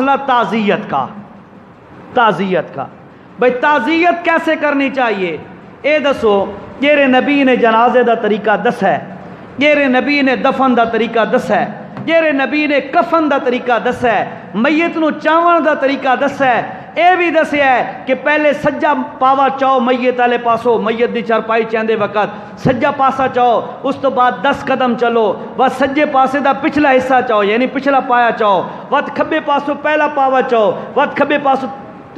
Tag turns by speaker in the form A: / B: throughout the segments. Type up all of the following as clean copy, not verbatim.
A: مسئلہ تعزیت کا بھئی تعزیت کیسے کرنی چاہیے؟ اے دسو جیرے نبی نے جنازے دا طریقہ دس ہے، جیرے نبی نے دفن دا طریقہ دس ہے، جیرے نبی نے کفن دا طریقہ دس ہے، میت نو چاون دا طریقہ دس ہے، اے بھی دسیا ہے کہ پہلے سجا پاوا چاؤ میت والے پاسو، میت دی چارپائی چاندے وقت سجا پاسا چاؤ، اس تو بعد 10 قدم چلو، وقت سجے پاسے دا پچھلا حصہ چاؤ یعنی پچھلا پایا چاؤ، وقت کھبے پاسو پہلا پاوا چاؤ، وقت کھبے پاسو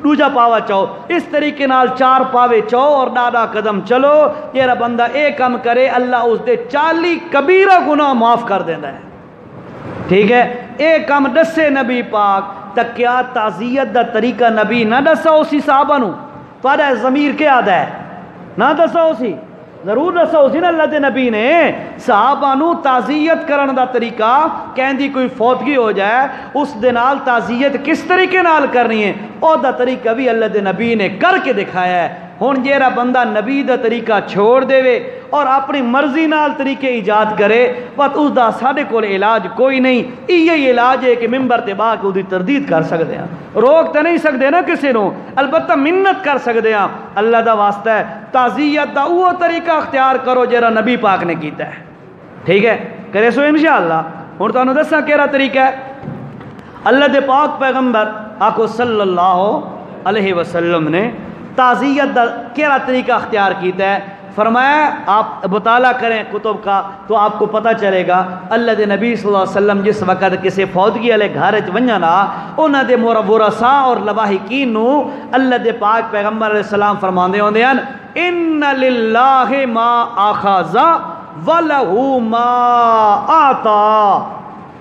A: دوجا پاوا چاؤ، اس طریقے نال 4 پاوے چاؤ اور 10 قدم چلو۔ یہ بندہ اے کم کرے اللہ اس دے 40 کبیرہ گناہ معاف کر دینا ہے، ٹھیک ہے؟ اے کم دسے نبی پاک تک کیا تعزیت دا طریقہ نبی نہ دسا اسی صحابہ نو؟ تھوڑا ضمیر کیا آدھا ہے نہ دسا اسی؟ ضرور دسا اسی نا اللہ دے نبی نے صحابہ نو تعزیت کرن دا طریقہ، کہندی کوئی فوتگی ہو جائے اس دے نال تعزیت کس طریقے نال کرنی ہے او دا طریقہ بھی اللہ دے نبی نے کر کے دکھایا ہے۔ ہن جیڑا بندہ نبی دا طریقہ چھوڑ دے وے اور اپنی مرضی نال طریقے ایجاد کرے بس اس دا ساڈے کول علاج کوئی نہیں، یہی علاج ہے کہ ممبر تے با کے اودی تردید کر سکدے ہیں، روک تے نہیں سکدے نا کسی نو، البتہ منت کر سکدے ہیں اللہ دا واسطہ ہے۔ تعزیت دا وہ طریقہ اختیار کرو جیڑا نبی پاک نے کیتا ہے، ٹھیک ہے؟ کرے سو انشاءاللہ۔ ہن تانوں دساں کیڑا طریقہ ہے اللہ دے پاک پیغمبر آکو صلی اللہ علیہ وسلم نے تعزیت دا کیڑا طریقہ اختیار کیتا ہے۔ فرمایا آپ مطالعہ کریں کتب کا تو آپ کو پتہ چلے گا اللہ دے نبی صلی اللہ علیہ وسلم جس وقت کسی فوتگی والے گھر وچ ونجنا انہاں دے ورثاء اور لواحقین نو اللہ دے پاک پیغمبر علیہ السلام فرماندے ہوندے ہیں ان للہ ما اخذ ولہ ما اعطا،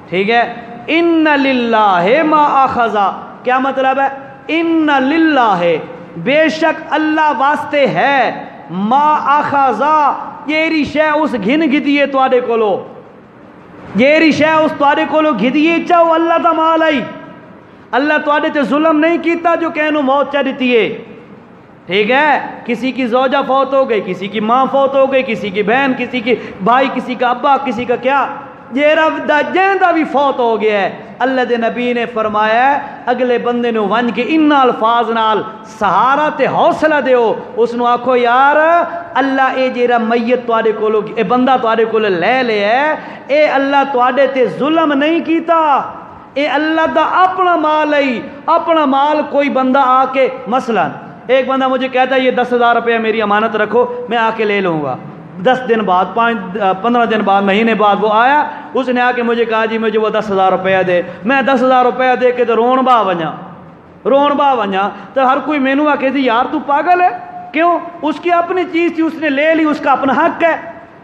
A: ٹھیک ہے؟ ان للہ ما اخذ کیا مطلب ہے؟ ان للہ بے شک اللہ واسطے ہے، ما اخذا جیری شے اس گھن گدیے تواڈے کولو، جیری شے اس تواڈے کولو گدیے چاہو اللہ دا مال آئی، اللہ تواڈے تے ظلم نہیں کیتا جو کہنو موت چا دیتی ہے، ٹھیک ہے؟ کسی کی زوجہ فوت ہو گئی، کسی کی ماں فوت ہو گئی، کسی کی بہن، کسی کی بھائی، کسی کا ابا، کسی کا کیا جیرا جیندا بھی فوت ہو گیا ہے، اللہ دے نبی نے فرمایا اگلے بندے نو ونج کے ان الفاظ نال سہارا تے حوصلہ دیو، اس نو آکھو یار اللہ اے جیرا میت تواڈے کولو اے بندہ تواڈے کولو لے لے ہے، اے اللہ تواڈے تے ظلم نہیں کیتا، اے اللہ دا اپنا مال ہے، اپنا مال کوئی بندہ آ کے مثلا ایک بندہ مجھے کہتا ہے یہ 10,000 روپے میری امانت رکھو میں آ کے لے لوں گا، 10 دن بعد 15 دن بعد مہینے بعد وہ آیا، اس نے آ کے مجھے کہا جی مجھے وہ 10,000 روپیہ دے، میں 10,000 روپیہ دے کے تو رون با ونجا تو ہر کوئی مینو آ کے دی یار تو پاگل ہے، کیوں؟ اس کی اپنی چیز تھی، اس نے لے لی، اس کا اپنا حق ہے،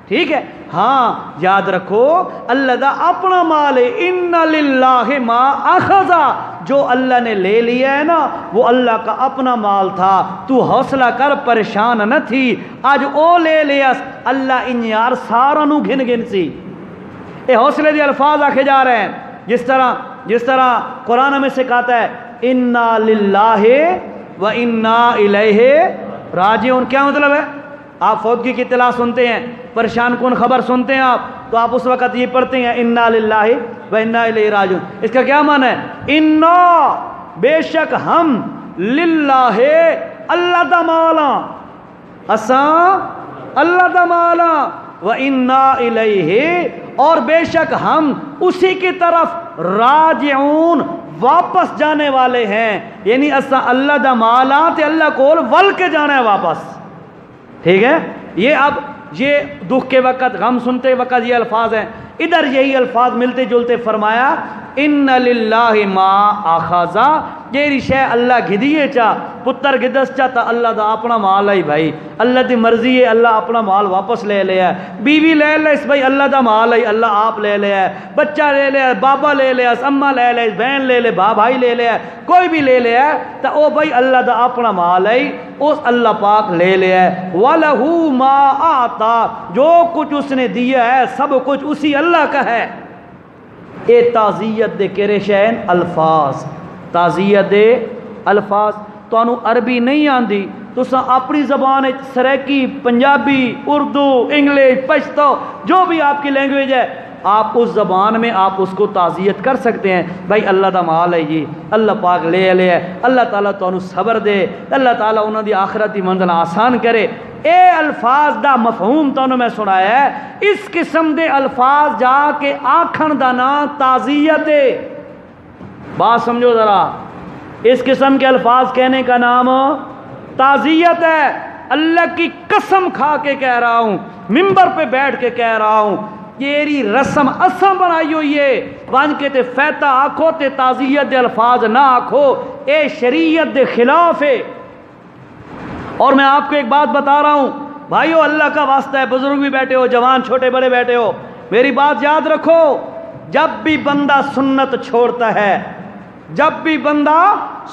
A: ٹھیک ہے؟ ہاں یاد رکھو اللہ دا اپنا مال ہے، ان للہ ما اخذا، جو اللہ نے لے لیا ہے نا وہ اللہ کا اپنا مال تھا، تو حوصلہ کر پریشان نہ تھی، آج او لے لیا اللہ ان یار سارا نو گھن سی، اے حوصلے دی الفاظ آکھے جا رہے ہیں، جس طرح قرآن میں سکھاتا ہے انا للہ و انا الیہ راجعون، کیا مطلب ہے؟ آپ فوتگی کی اطلاع سنتے ہیں، پریشان کن خبر سنتے ہیں آپ تو آپ اس وقت یہ پڑھتے ہیں انا للہ و انا الیہ راجعون، اس کا کیا معنی ہے؟ انا بے شک ہم للہ اللہ دا مالا، اساں اللہ دا مالا، و انا الیہ اور بے شک ہم اسی کی طرف راجعون واپس جانے والے ہیں، یعنی اساں اللہ دا مالا تے اللہ کول ول کے جانا ہے واپس، ٹھیک ہے؟ یہ اب یہ دکھ کے وقت غم سنتے وقت یہ الفاظ ہیں، ادھر یہی الفاظ ملتے جلتے فرمایا ان للہ ما اخذا، جیری شے اللہ گھدیے چا پتر گدس چا تا اللہ دا اپنا مال ہے بھائی، اللہ دی مرضی ہے اللہ اپنا مال واپس لے لیا ہے، بیوی لے لے اس بھائی اللہ دا مال ہے اللہ آپ لے لیا ہے، بچہ لے لیا، بابا لے لیا، اماں لے لے، بہن لے لے، بھائی لے لیا، کوئی بھی لے لیا تا او بھائی اللہ دا اپنا مال ہے، اس اللہ پاک لے لیا ہے، وَلَهُ مَا آتا، جو کچھ اس نے دیا ہے سب کچھ اسی اللہ کا ہے۔ اے تعزیت دے کرے شین الفاظ، تعزیت دے الفاظ تو انو عربی نہیں آندی تو اپنی زبان سریکی، پنجابی، اردو، انگلش، پشتو جو بھی آپ کی لینگویج ہے آپ اس زبان میں آپ اس کو تعزیت کر سکتے ہیں، بھائی اللہ دا مال ہے جی، اللہ پاک لے لے، اللہ تعالیٰ تانوں صبر دے، اللہ تعالیٰ انہاں دی آخرت دی منزل آسان کرے، اے الفاظ دا مفہوم تانوں میں سنایا ہے۔ اس قسم دے الفاظ جا کے آکھن دا نام تعزیت ہے۔ بات سمجھو ذرا، اس قسم کے الفاظ کہنے کا نام تعزیت ہے۔ اللہ کی قسم کھا کے کہہ رہا ہوں، منبر پہ بیٹھ کے کہہ رہا ہوں، یہ رسم اساں بنائی ہوئی ہے، بن کے تے فیتا آکھو تے تعزیت دے الفاظ نہ آکھو، اے شریعت دے خلاف ہے۔ اور میں آپ کو ایک بات بتا رہا ہوں بھائیو، اللہ کا واسطہ ہے، بزرگ بھی بیٹھے ہو، جوان چھوٹے بڑے بیٹھے ہو، میری بات یاد رکھو، جب بھی بندہ سنت چھوڑتا ہے، جب بھی بندہ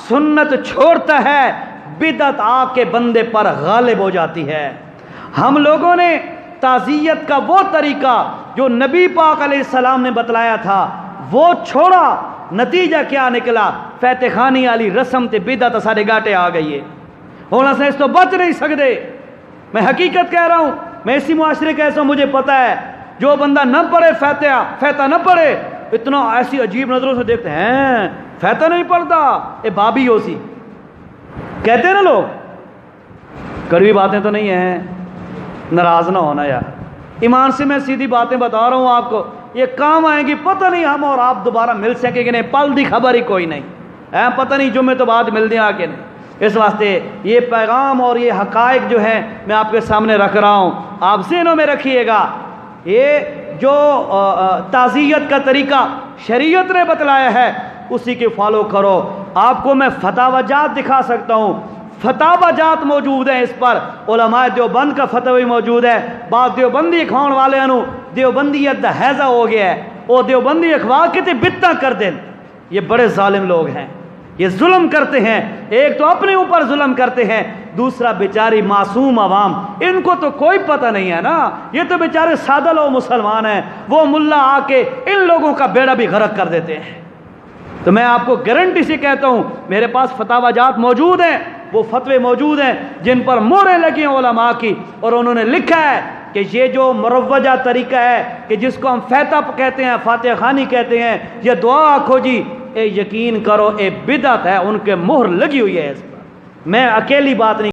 A: سنت چھوڑتا ہے، بدعت آ کے بندے پر غالب ہو جاتی ہے۔ ہم لوگوں نے تعزیت کا وہ طریقہ جو نبی پاک علیہ السلام نے بتلایا تھا وہ چھوڑا، نتیجہ کیا نکلا؟ فاتح خانی والی رسم تے بدعت سارے گاٹے آ گئی ہے، ہونا سے اس تو بچ نہیں سکتے۔ میں حقیقت کہہ رہا ہوں، میں اسی معاشرے کا ایسا مجھے پتہ ہے، جو بندہ نہ پڑھے فاتحہ نہ پڑھے، اتنا ایسی عجیب نظروں سے دیکھتے ہیں، فاتحہ نہیں پڑھتا، اے بابی ہو سی کہتے ہیں نا لوگ۔ کڑوی باتیں تو نہیں ہیں، ناراض نہ ہونا یار، ایمان سے میں سیدھی باتیں بتا رہا ہوں آپ کو، یہ کام آئیں گی، پتہ نہیں ہم اور آپ دوبارہ مل سکیں کہ نہیں، پل دی خبر ہی کوئی نہیں ہے، پتہ نہیں جمعے تو بعد مل دیں آ کے نہیں۔ اس واسطے یہ پیغام اور یہ حقائق جو ہیں میں آپ کے سامنے رکھ رہا ہوں، آپ ذہنوں میں رکھیے گا۔ یہ جو تعزیت کا طریقہ شریعت نے بتلایا ہے اسی کے فالو کرو۔ آپ کو میں فتاوی جات دکھا سکتا ہوں، فتاوی جات موجود ہیں، اس پر علماء دیوبند کا فتوی موجود ہے۔ بعض دیوبندی کھاؤن والے انو دیوبندیت دا حیضہ ہو گیا ہے، وہ دیوبندی اخوا کے تے بتاں کر دیں، یہ بڑے ظالم لوگ ہیں، یہ ظلم کرتے ہیں، ایک تو اپنے اوپر ظلم کرتے ہیں، دوسرا بیچاری معصوم عوام، ان کو تو کوئی پتہ نہیں ہے نا، یہ تو بیچارے سادہ لوگ مسلمان ہیں، وہ ملا آ کے ان لوگوں کا بیڑا بھی غرق کر دیتے ہیں۔ تو میں آپ کو گارنٹی سے کہتا ہوں، میرے پاس فتاوی جات موجود ہیں، وہ فتوے موجود ہیں جن پر مہریں لگی ہیں علماء کی، اور انہوں نے لکھا ہے کہ یہ جو مروجہ طریقہ ہے کہ جس کو ہم فاتحہ کہتے ہیں، فاتح خانی کہتے ہیں، یہ دعا آکھو جی، اے یقین کرو اے بدعت ہے، ان کے مہر لگی ہوئی ہے اس پر، میں اکیلی بات نہیں